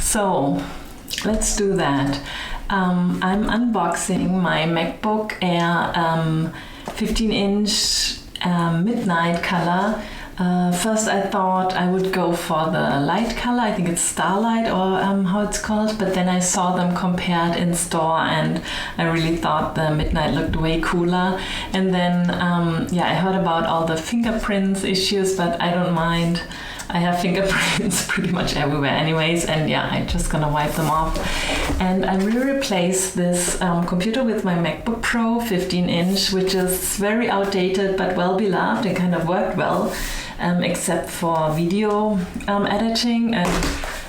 So let's do that. I'm unboxing my MacBook Air 15-inch midnight color. First I thought I would go for the light color, I think it's Starlight or how it's called, but then I saw them compared in store and I really thought the midnight looked way cooler. And then I heard about all the fingerprints issues, but I don't mind. I have fingerprints pretty much everywhere anyways, and I'm just gonna wipe them off. And I will replace this computer with my MacBook Pro 15-inch, which is very outdated but well beloved. It kind of worked well, except for video editing and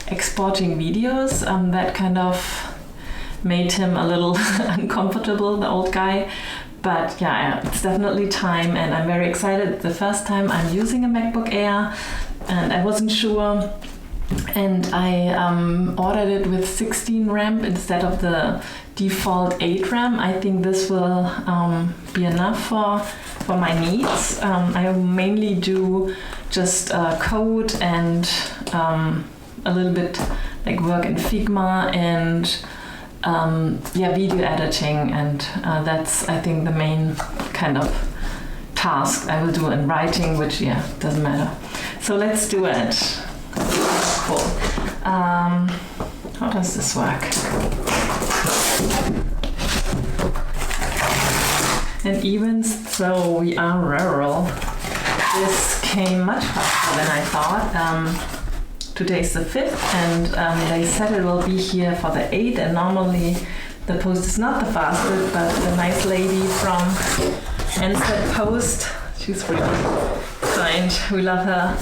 exporting videos. That kind of made him a little uncomfortable, the old guy. But it's definitely time, and I'm very excited. The first time I'm using a MacBook Air, and I wasn't sure, and I ordered it with 16 RAM instead of the default 8 RAM. I think this will be enough for my needs. I mainly do just code and a little bit like work in Figma and video editing, and that's I think the main kind of task I will do in writing, which doesn't matter. So let's do it. Cool. How does this work? And even though we are rural, this came much faster than I thought. Today's the 5th, and they said it will be here for the 8th, and normally the post is not the fastest, but the nice lady from NZ Post, she's really kind, we love her,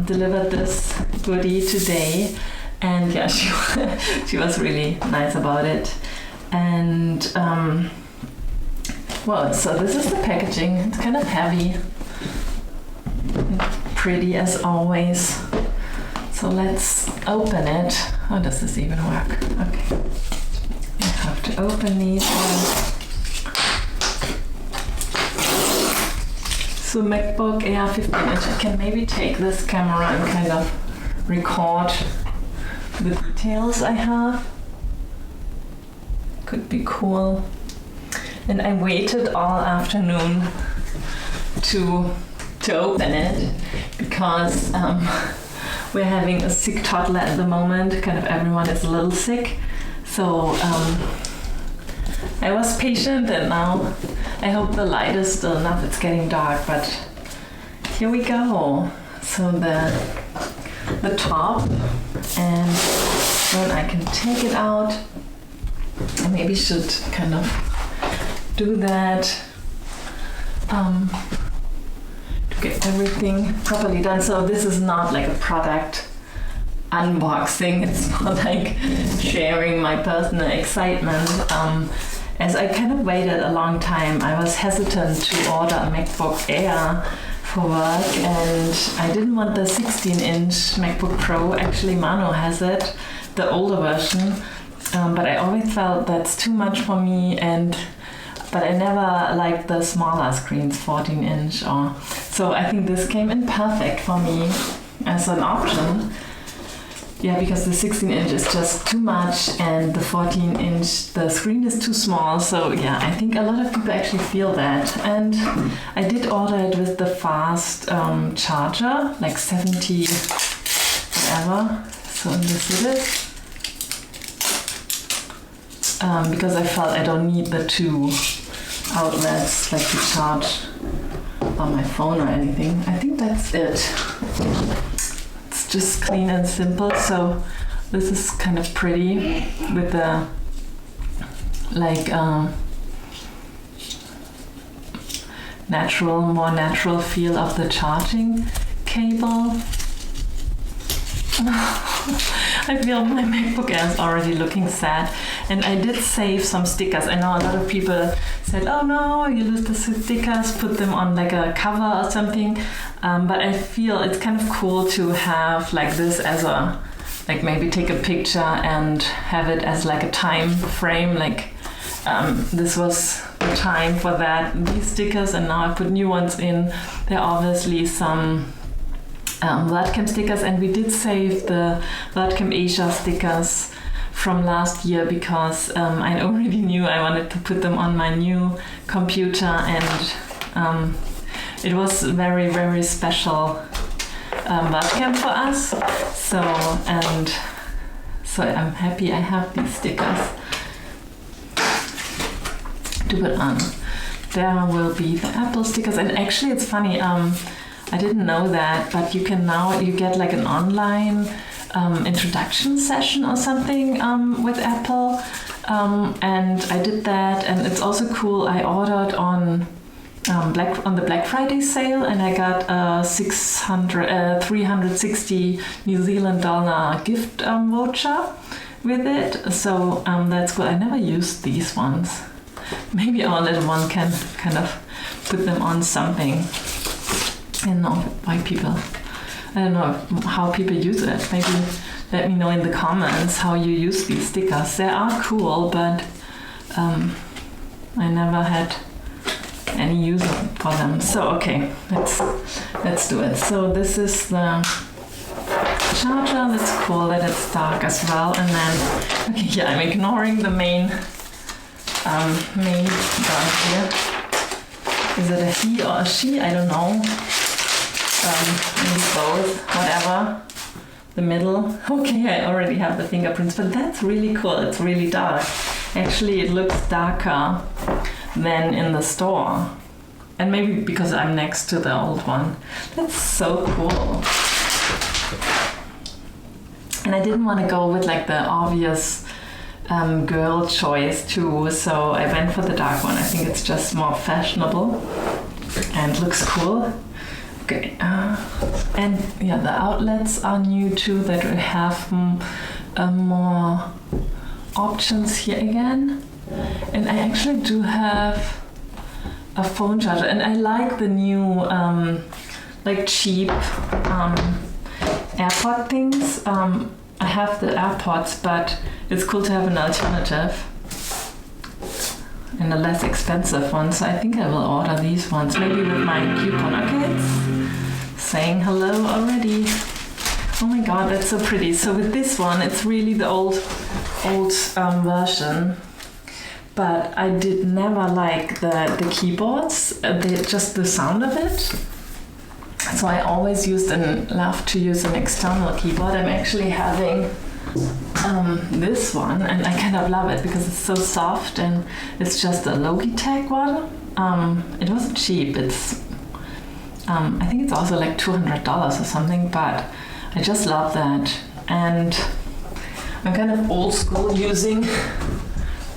delivered this goodie today, and she was really nice about it. And so this is the packaging. It's kind of heavy and pretty as always. So let's open it. How does this even work? Okay. You have to open these ones. So MacBook Air 15-inch. I can maybe take this camera and kind of record the details I have. Could be cool. And I waited all afternoon to open it because we're having a sick toddler at the moment. Kind of everyone is a little sick. So I was patient, and now I hope the light is still enough. It's getting dark, but here we go. So the top, and then I can take it out. I maybe should kind of do that. Get everything properly done. So this is not like a product unboxing, it's more like sharing my personal excitement. As I kind of waited a long time, I was hesitant to order a MacBook Air for work, and I didn't want the 16-inch MacBook Pro. Actually, Mano has it, the older version, but I always felt that's too much for me, but I never liked the smaller screens, 14-inch so I think this came in perfect for me as an option. Because the 16-inch is just too much, and the 14-inch, the screen is too small. So I think a lot of people actually feel that. And I did order it with the fast charger, like 70 whatever. So this it is. Because I felt I don't need the two outlets like to charge on my phone or anything. I think that's it. It's just clean and simple. So this is kind of pretty with the more natural feel of the charging cable. I feel my MacBook Air is already looking sad, and I did save some stickers. I know a lot of people said, oh no, you lose the stickers, put them on like a cover or something, but I feel it's kind of cool to have like this as a, like maybe take a picture and have it as like a time frame, like this was the time for that, these stickers, and now I put new ones in. There are obviously some WordCamp stickers, and we did save the WordCamp Asia stickers from last year because I already knew I wanted to put them on my new computer, and it was very, very special WordCamp for us. So I'm happy I have these stickers to put on. There will be the Apple stickers, and actually it's funny, I didn't know that, but you get like an online introduction session or something with Apple, and I did that, and it's also cool. I ordered on the Black Friday sale, and I got a 360 New Zealand dollar gift voucher with it. So that's cool. I never used these ones. Maybe our little one can kind of put them on something. I don't know how people use it. Maybe let me know in the comments how you use these stickers. They are cool, but I never had any use for them. So okay, let's do it. So this is the charger. That's cool that it's dark as well. And then okay, yeah, I'm ignoring the main guy here. Is it a he or a she? I don't know. Maybe both, whatever. The middle. Okay, I already have the fingerprints, but that's really cool. It's really dark. Actually, it looks darker than in the store. And maybe because I'm next to the old one. That's so cool. And I didn't want to go with like the obvious girl choice too, so I went for the dark one. I think it's just more fashionable and looks cool. Okay, and yeah, the outlets are new too, that we have more options here again. And I actually do have a phone charger, and I like the new like cheap AirPod things. I have the AirPods, but it's cool to have an alternative and a less expensive one. So I think I will order these ones, maybe with my coupon. Okay, it's saying hello already. Oh my god, that's so pretty. So with this one, it's really the old version. But I did never like the keyboards, just the sound of it. So I always used and love to use an external keyboard. I'm actually having this one, and I kind of love it because it's so soft, and it's just a Logitech one. It wasn't cheap. It's I think it's also like $200 or something, but I just love that. And I'm kind of old school using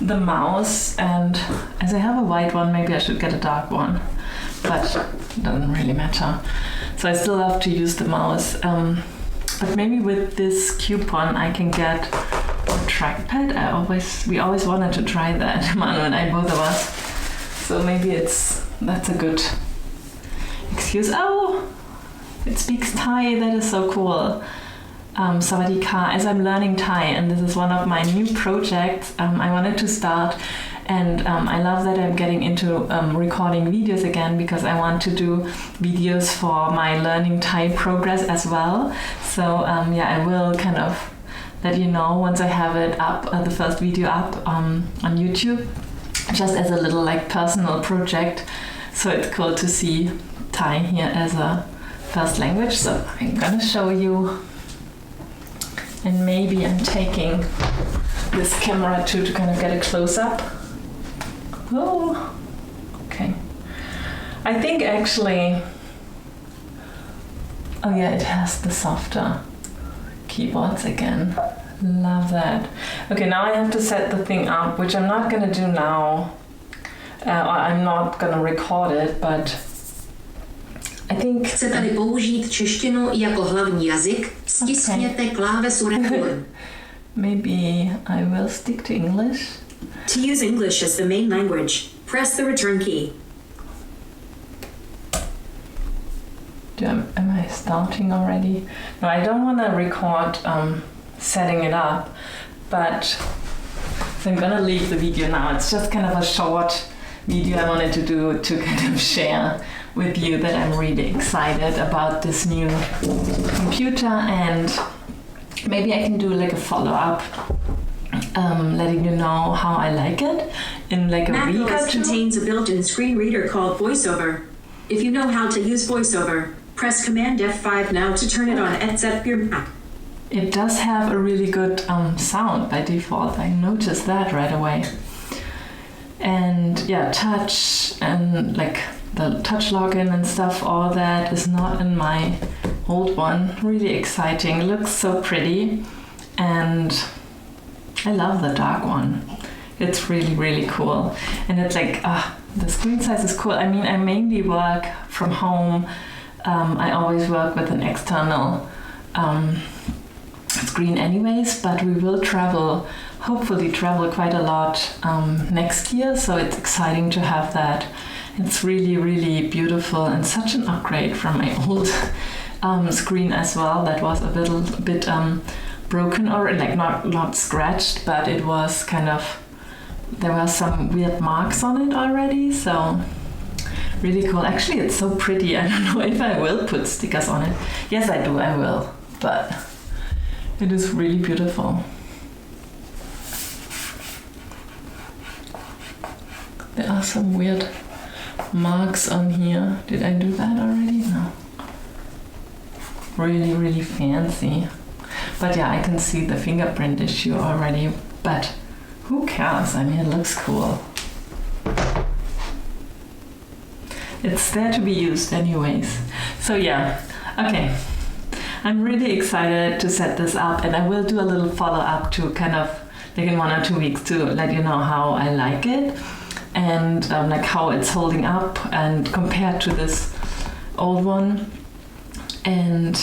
the mouse, and as I have a white one, maybe I should get a dark one, but it doesn't really matter. So I still love to use the mouse, but maybe with this coupon I can get a trackpad. We always wanted to try that, Manu and I, both of us. So maybe that's a good excuse. Oh, it speaks Thai. That is so cool. Sawadee ka, as I'm learning Thai, and this is one of my new projects I wanted to start, and I love that I'm getting into recording videos again, because I want to do videos for my learning Thai progress as well. So yeah, I will kind of let you know once I have it up, the first video up on YouTube, just as a little like personal project. So it's cool to see Thai here as a first language. So I'm gonna show you. And maybe I'm taking this camera too to kind of get a close-up. Oh, okay. I think actually, oh yeah, it has the softer keyboards again. Love that. Okay, now I have to set the thing up, which I'm not gonna do now. I'm not gonna record it, but I think... Chcete-li použít češtinu jako hlavní jazyk, stiskněte klávesu return. Maybe I will stick to English. To use English as the main language, press the return key. Am I starting already? No, I don't want to record setting it up, but so I'm gonna leave the video now. It's just kind of a short video I wanted to do to kind of share with you that I'm really excited about this new computer, and maybe I can do like a follow-up, letting you know how I like it in like a week or Macbook two. contains a built-in screen reader called VoiceOver. If you know how to use VoiceOver, press Command F5 now to turn it on and set your Mac. It does have a really good sound by default. I noticed that right away. And yeah, touch and like the touch login and stuff, all that is not in my old one. Really exciting. It looks so pretty, and I love the dark one. It's really, really cool. And it's like, the screen size is cool. I mean, I mainly work from home. I always work with an external screen anyways, but we will hopefully travel quite a lot next year, so it's exciting to have that. It's really, really beautiful and such an upgrade from my old screen as well. That was a little bit broken, or like not scratched, but it was kind of, there were some weird marks on it already, so really cool. Actually, it's so pretty. I don't know if I will put stickers on it. Yes, I do, I will, but it is really beautiful. There are some weird marks on here. Did I do that already? No. Really, really fancy. But yeah, I can see the fingerprint issue already, but who cares? I mean, it looks cool. It's there to be used anyways. So yeah, okay. I'm really excited to set this up, and I will do a little follow-up to kind of like in 1 or 2 weeks to let you know how I like it, and like how it's holding up and compared to this old one. And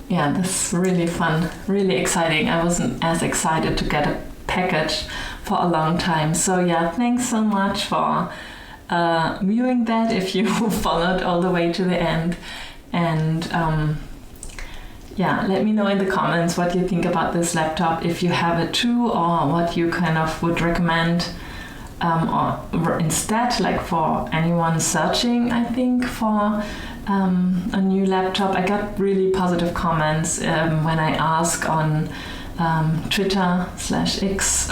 yeah, this is really fun, really exciting. I wasn't as excited to get a package for a long time. So yeah, thanks so much for viewing that, if you followed all the way to the end. And yeah, let me know in the comments what you think about this laptop, if you have it too, or what you kind of would recommend or instead, like for anyone searching, I think, for a new laptop. I got really positive comments when I ask on Twitter/X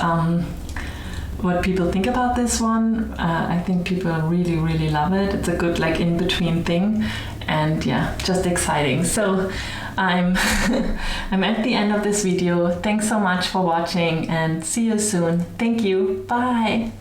what people think about this one. I think people really, really love it. It's a good like in-between thing, and yeah, just exciting. So I'm I'm at the end of this video. Thanks so much for watching, and see you soon. Thank you. Bye.